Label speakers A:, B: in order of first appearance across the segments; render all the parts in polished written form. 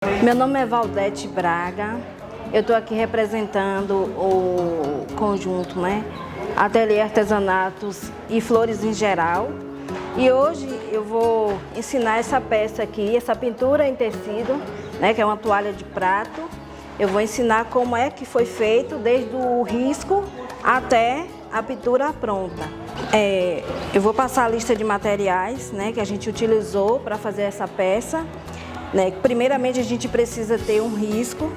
A: Meu nome é Valdete Braga, eu estou aqui representando o conjunto, Ateliê Artesanatos e Flores em Geral. E hoje eu vou ensinar essa peça aqui, essa pintura em tecido, que é uma toalha de prato. Eu vou ensinar como é que foi feito, desde o risco até a pintura pronta. Eu vou passar a lista de materiais, que a gente utilizou para fazer essa peça. Primeiramente a gente precisa ter um risco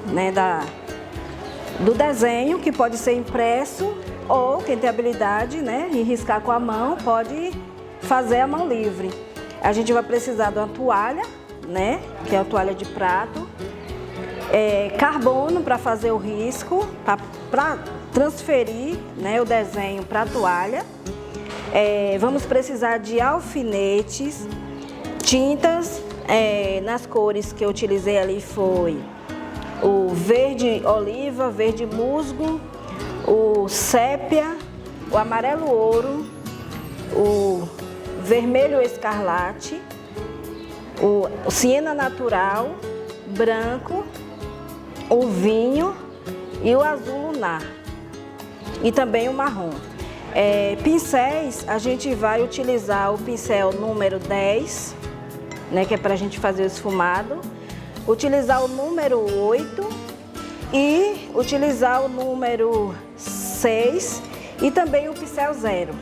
A: do desenho, que pode ser impresso, ou quem tem habilidade em riscar com a mão pode fazer a mão livre. A gente vai precisar de uma toalha, que é a toalha de prato, carbono para fazer o risco, para transferir o desenho para a toalha. Vamos precisar de alfinetes, tintas. Nas cores que eu utilizei ali foi o verde oliva, verde musgo, o sépia, o amarelo ouro, o vermelho escarlate, o siena natural, branco, o vinho e o azul lunar, e também o marrom. Pincéis, a gente vai utilizar o pincel número 10, que é para a gente fazer o esfumado, utilizar o número 8 e utilizar o número 6 e também o pincel 0.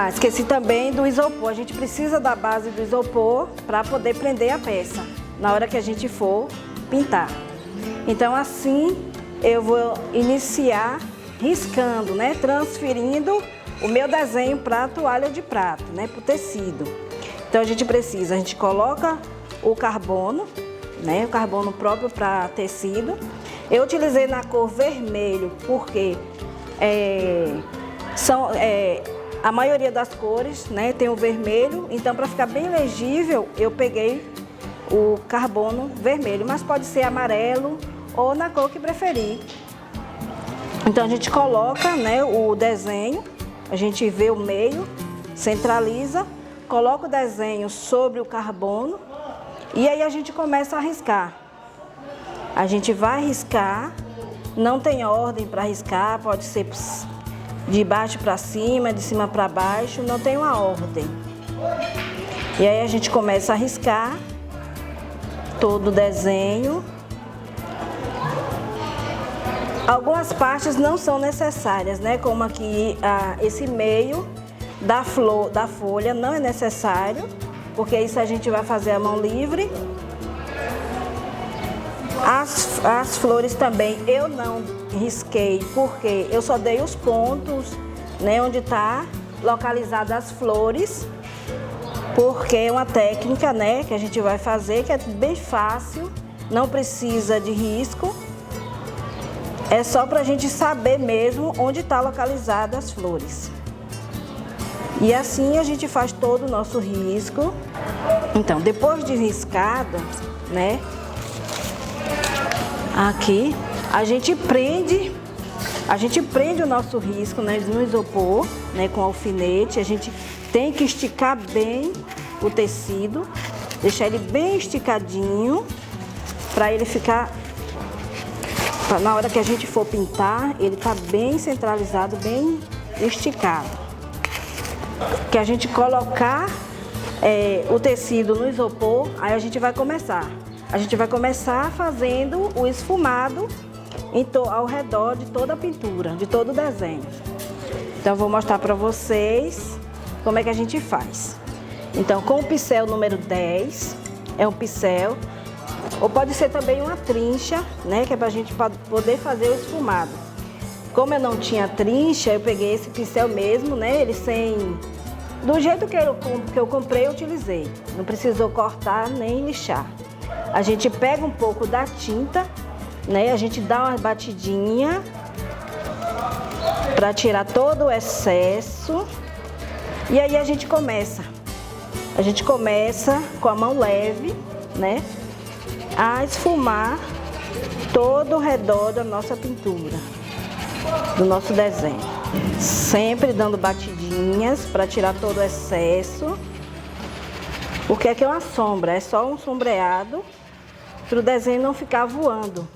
A: Esqueci também do isopor. A gente precisa da base do isopor para poder prender a peça na hora que a gente for pintar. Então assim eu vou iniciar riscando, transferindo o meu desenho para a toalha de prato, para o tecido. Então a gente coloca o carbono, o carbono próprio para tecido. Eu utilizei na cor vermelho porque a maioria das cores tem o vermelho, então para ficar bem legível eu peguei o carbono vermelho, mas pode ser amarelo ou na cor que preferir. Então a gente coloca o desenho, a gente vê o meio, centraliza, coloca o desenho sobre o carbono e aí a gente começa a riscar. A gente vai riscar, não tem ordem para riscar, pode ser de baixo para cima, de cima para baixo, não tem uma ordem. E aí a gente começa a riscar todo o desenho. Algumas partes não são necessárias, como aqui esse meio da folha não é necessário, porque isso a gente vai fazer a mão livre. As flores também eu não risquei, porque eu só dei os pontos, onde está localizada as flores, porque é uma técnica, que a gente vai fazer, que é bem fácil, não precisa de risco, é só para a gente saber mesmo onde está localizada as flores. E assim a gente faz todo o nosso risco. Então, depois de riscado, aqui a gente prende o nosso risco, no isopor, com alfinete. A gente tem que esticar bem o tecido, deixar ele bem esticadinho, para ele ficar, na hora que a gente for pintar, ele tá bem centralizado, bem esticado. Que a gente colocar o tecido no isopor, aí a gente vai começar. A gente vai começar fazendo o esfumado ao redor de toda a pintura, de todo o desenho. Então eu vou mostrar para vocês como é que a gente faz. Então com o pincel número 10, é um pincel, ou pode ser também uma trincha, que é para a gente poder fazer o esfumado. Como eu não tinha trincha, eu peguei esse pincel mesmo, ele do jeito que eu comprei, eu utilizei. Não precisou cortar nem lixar. A gente pega um pouco da tinta, a gente dá uma batidinha para tirar todo o excesso. E aí a gente começa. A gente começa com a mão leve, a esfumar todo o redor da nossa pintura, do nosso desenho. Sempre dando batidinhas para tirar todo o excesso. Porque aqui é uma sombra, é só um sombreado para o desenho não ficar voando.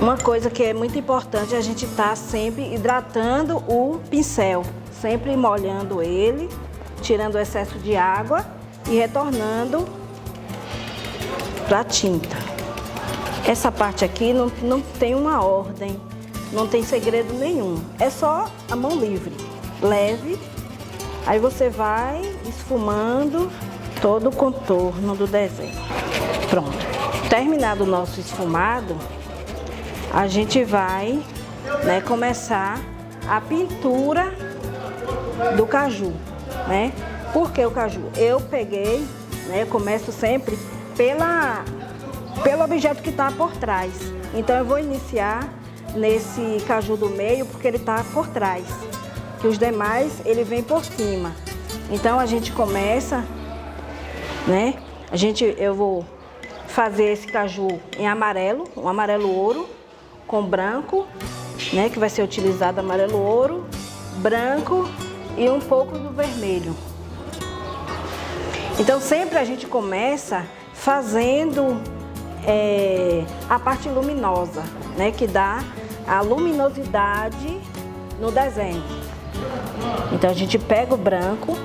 A: Uma coisa que é muito importante é a gente estar sempre hidratando o pincel, sempre molhando ele, tirando o excesso de água e retornando para a tinta. Essa parte aqui não tem uma ordem, não tem segredo nenhum, é só a mão livre, leve. Aí você vai esfumando todo o contorno do desenho. Pronto. Terminado o nosso esfumado, a gente vai, né, começar a pintura do caju, né? Por que o caju? Eu peguei, né, eu começo sempre pelo objeto que está por trás. Então eu vou iniciar nesse caju do meio porque ele está por trás, que os demais ele vem por cima. Então a gente começa, né? Eu vou fazer esse caju em amarelo, um amarelo ouro com branco, né? Que vai ser utilizado amarelo ouro, branco e um pouco do vermelho. Então sempre a gente começa fazendo a parte luminosa, né? Que dá a luminosidade no desenho. Então a gente pega o branco,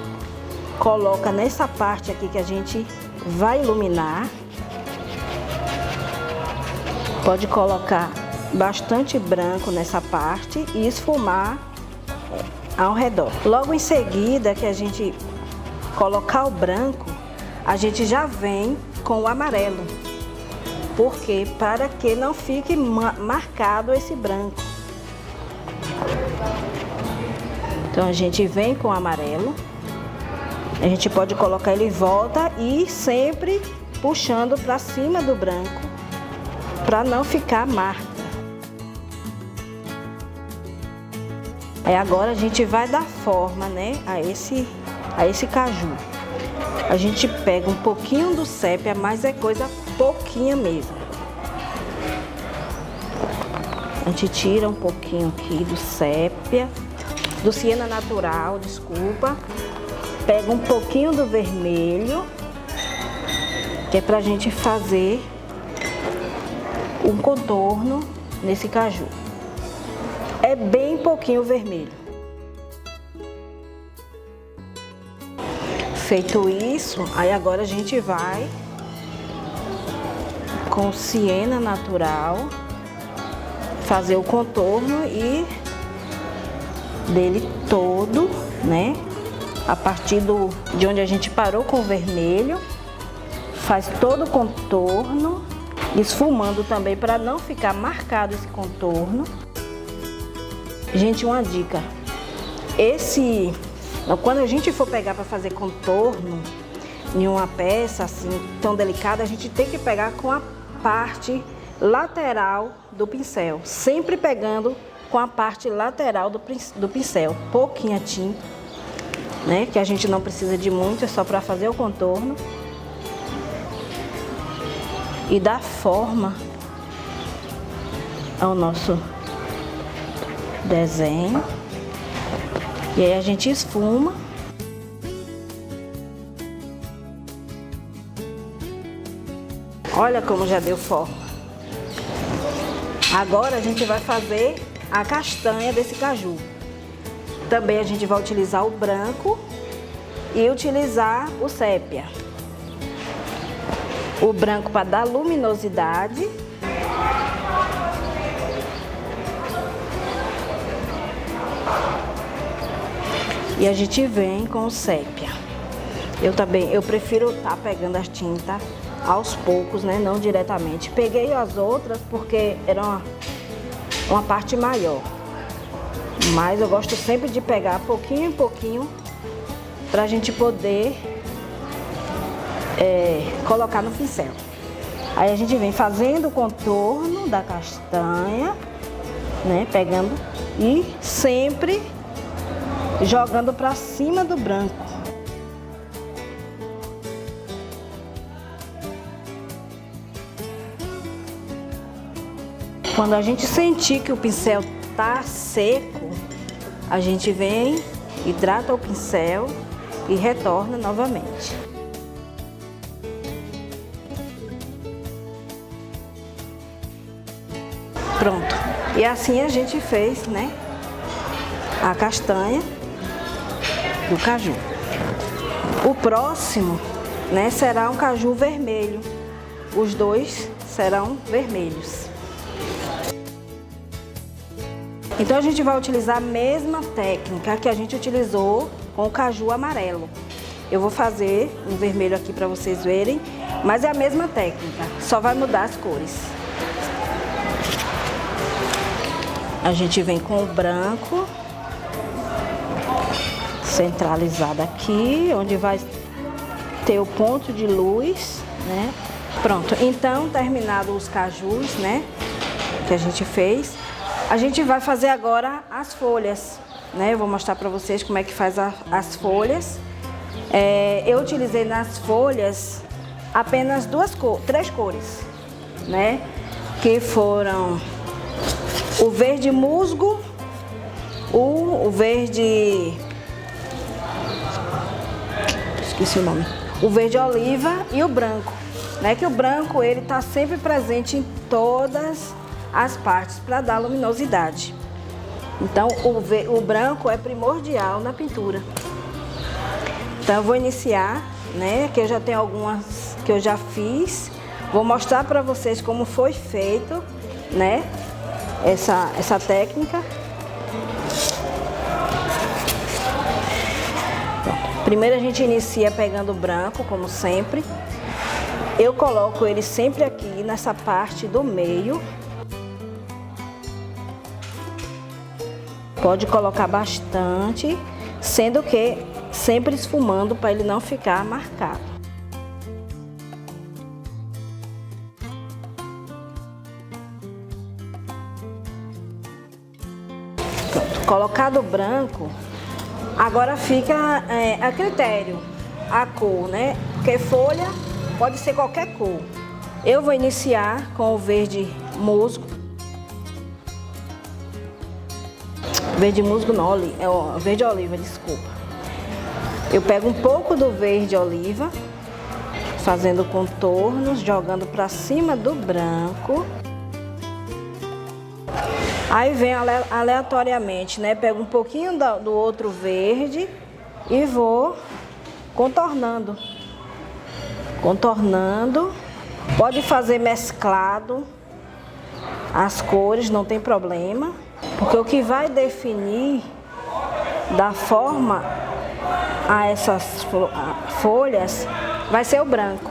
A: coloca nessa parte aqui que a gente vai iluminar. Pode colocar bastante branco nessa parte e esfumar ao redor. Logo em seguida que a gente colocar o branco, a gente já vem com o amarelo. Porque para que não fique marcado esse branco. Então a gente vem com o amarelo. A gente pode colocar ele em volta e sempre puxando para cima do branco, para não ficar marca. Aí agora a gente vai dar forma, né, a esse caju. A gente pega um pouquinho do sépia, mas é coisa pouquinha mesmo. A gente tira um pouquinho aqui do sépia, do siena natural, desculpa. Pega um pouquinho do vermelho, que é pra gente fazer um contorno nesse caju. É bem pouquinho vermelho. Feito isso, aí agora a gente vai com siena natural fazer o contorno e dele todo, né? A partir de onde a gente parou com o vermelho, faz todo o contorno, esfumando também para não ficar marcado esse contorno. Gente, uma dica, quando a gente for pegar para fazer contorno em uma peça assim tão delicada, a gente tem que pegar com a parte lateral do pincel, sempre pegando com a parte lateral do pincel, pouquinha tinta, né, que a gente não precisa de muito, é só para fazer o contorno e dar forma ao nosso desenho. E aí a gente esfuma. Olha como já deu forma. Agora a gente vai fazer a castanha desse caju. Também a gente vai utilizar o branco e utilizar o sépia. O branco para dar luminosidade. E a gente vem com o sépia. Eu prefiro estar pegando as tintas aos poucos, né? Não diretamente. Peguei as outras porque era uma parte maior. Mas eu gosto sempre de pegar pouquinho em pouquinho para a gente poder colocar no pincel. Aí a gente vem fazendo o contorno da castanha, né? Pegando e sempre jogando para cima do branco. Quando a gente sentir que o pincel tá seco, a gente vem, hidrata o pincel e retorna novamente. Pronto. E assim a gente fez, né, a castanha do caju. O próximo, né, será um caju vermelho. Os dois serão vermelhos. Então a gente vai utilizar a mesma técnica que a gente utilizou com o caju amarelo. Eu vou fazer um vermelho aqui para vocês verem, mas é a mesma técnica, só vai mudar as cores. A gente vem com o branco, centralizado aqui, onde vai ter o ponto de luz, né? Pronto, então terminado os cajus, né, que a gente fez, a gente vai fazer agora as folhas, né? Eu vou mostrar para vocês como é que faz as folhas. Eu utilizei nas folhas apenas três cores, né? Que foram o verde musgo, o verde... esqueci o nome. O verde oliva e o branco, né? Que o branco ele tá sempre presente em todas as partes para dar luminosidade. Então o branco é primordial na pintura. Então eu vou iniciar, né? Que eu já tenho algumas que eu já fiz. Vou mostrar para vocês como foi feito, né? Essa técnica. Primeiro a gente inicia pegando o branco, como sempre. Eu coloco ele sempre aqui nessa parte do meio. Pode colocar bastante, sendo que sempre esfumando para ele não ficar marcado. Pronto, colocado o branco, agora fica a critério a cor, né? Porque folha pode ser qualquer cor. Eu vou iniciar com o verde musgo. Verde musgo não, verde oliva, desculpa. Eu pego um pouco do verde oliva, fazendo contornos, jogando para cima do branco. Aí vem aleatoriamente, né? Pego um pouquinho do outro verde e vou contornando. Contornando. Pode fazer mesclado as cores, não tem problema. Porque o que vai definir da forma a essas folhas vai ser o branco.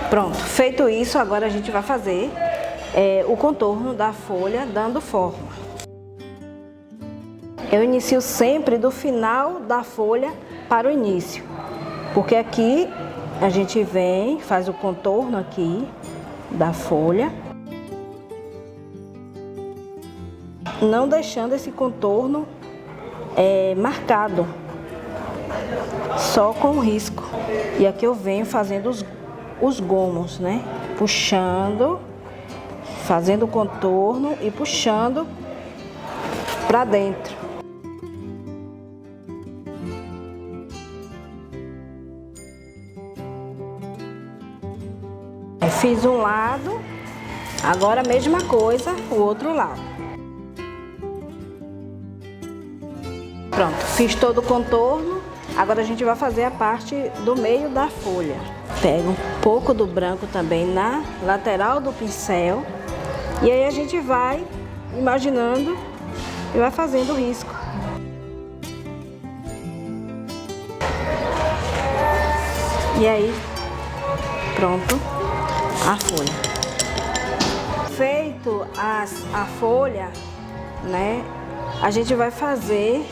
A: Pronto, feito isso, agora a gente vai fazer o contorno da folha dando forma. Eu inicio sempre do final da folha para o início, porque aqui a gente vem, faz o contorno aqui da folha, não deixando esse contorno marcado, só com risco. E aqui eu venho fazendo os gomos, né? Puxando, fazendo o contorno e puxando para dentro. Fiz um lado, agora a mesma coisa, o outro lado. Pronto, fiz todo o contorno, agora a gente vai fazer a parte do meio da folha. Pego um pouco do branco também na lateral do pincel e aí a gente vai imaginando e vai fazendo o risco. E aí, pronto. A folha. Feito a folha, né? A gente vai fazer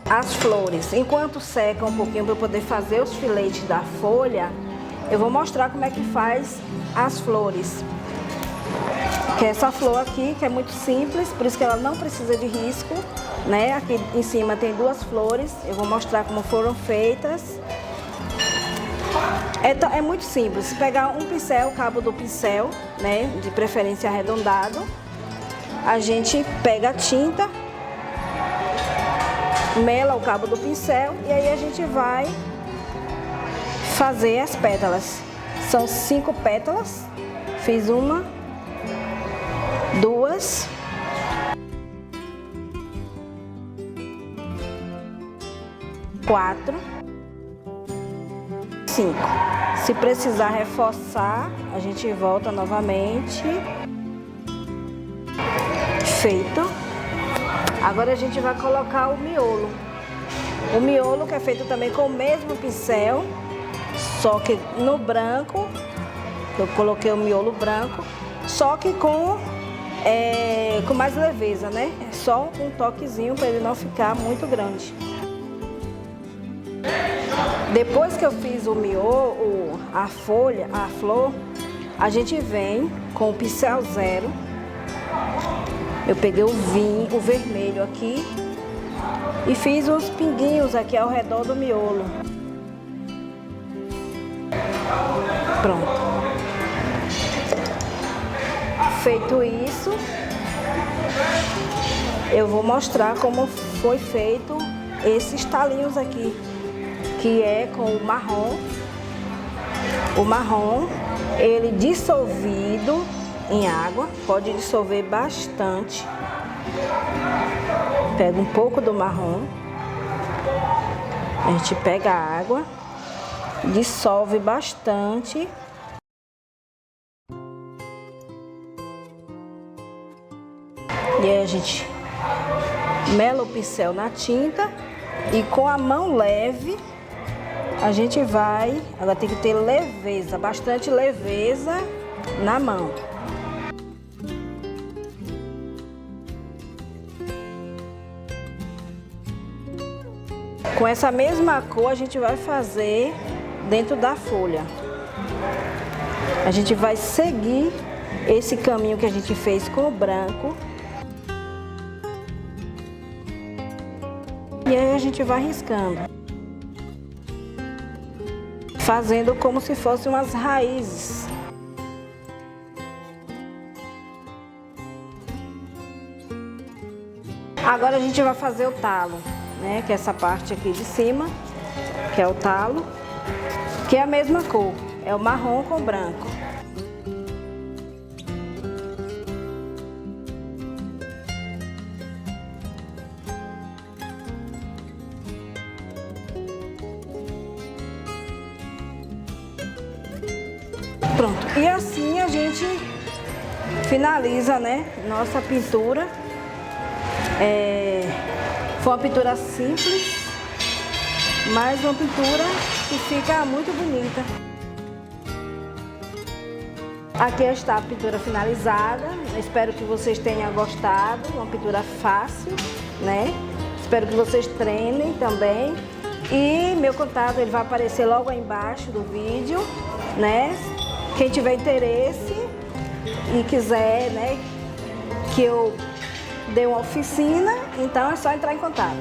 A: as flores. Enquanto seca um pouquinho para eu poder fazer os filetes da folha, eu vou mostrar como é que faz as flores. Que é essa flor aqui, que é muito simples, por isso que ela não precisa de risco, né? Aqui em cima tem duas flores, eu vou mostrar como foram feitas. É muito simples. Pegar um pincel, o cabo do pincel, né, de preferência arredondado, a gente pega a tinta, mela o cabo do pincel e aí a gente vai fazer as pétalas. São 5 pétalas. Fiz 1, 2, 4, 5. Se precisar reforçar, a gente volta novamente. Feito. Agora a gente vai colocar o miolo. O miolo que é feito também com o mesmo pincel, só que no branco. Eu coloquei o miolo branco, só que com mais leveza, né? É só um toquezinho para ele não ficar muito grande. Depois que eu fiz o miolo, a folha, a flor, a gente vem com o pincel 0. Eu peguei o vermelho aqui e fiz uns pinguinhos aqui ao redor do miolo. Pronto. Feito isso, eu vou mostrar como foi feito esses talinhos aqui, que é com o marrom. O marrom, ele dissolvido em água, pode dissolver bastante. Pega um pouco do marrom, a gente pega a água, dissolve bastante. E aí a gente mela o pincel na tinta e com a mão leve a gente vai, ela tem que ter leveza, bastante leveza na mão. Com essa mesma cor a gente vai fazer dentro da folha. A gente vai seguir esse caminho que a gente fez com o branco. E aí a gente vai riscando, fazendo como se fossem umas raízes. Agora a gente vai fazer o talo, né? Que é essa parte aqui de cima, que é o talo, que é a mesma cor, é o marrom com branco. Pronto, e assim a gente finaliza, né, nossa pintura. Foi uma pintura simples, mas uma pintura que fica muito bonita. Aqui está a pintura finalizada, espero que vocês tenham gostado, uma pintura fácil, né? Espero que vocês treinem também. E meu contato ele vai aparecer logo aí embaixo do vídeo, né? Quem tiver interesse e quiser, né, que eu dê uma oficina, então é só entrar em contato.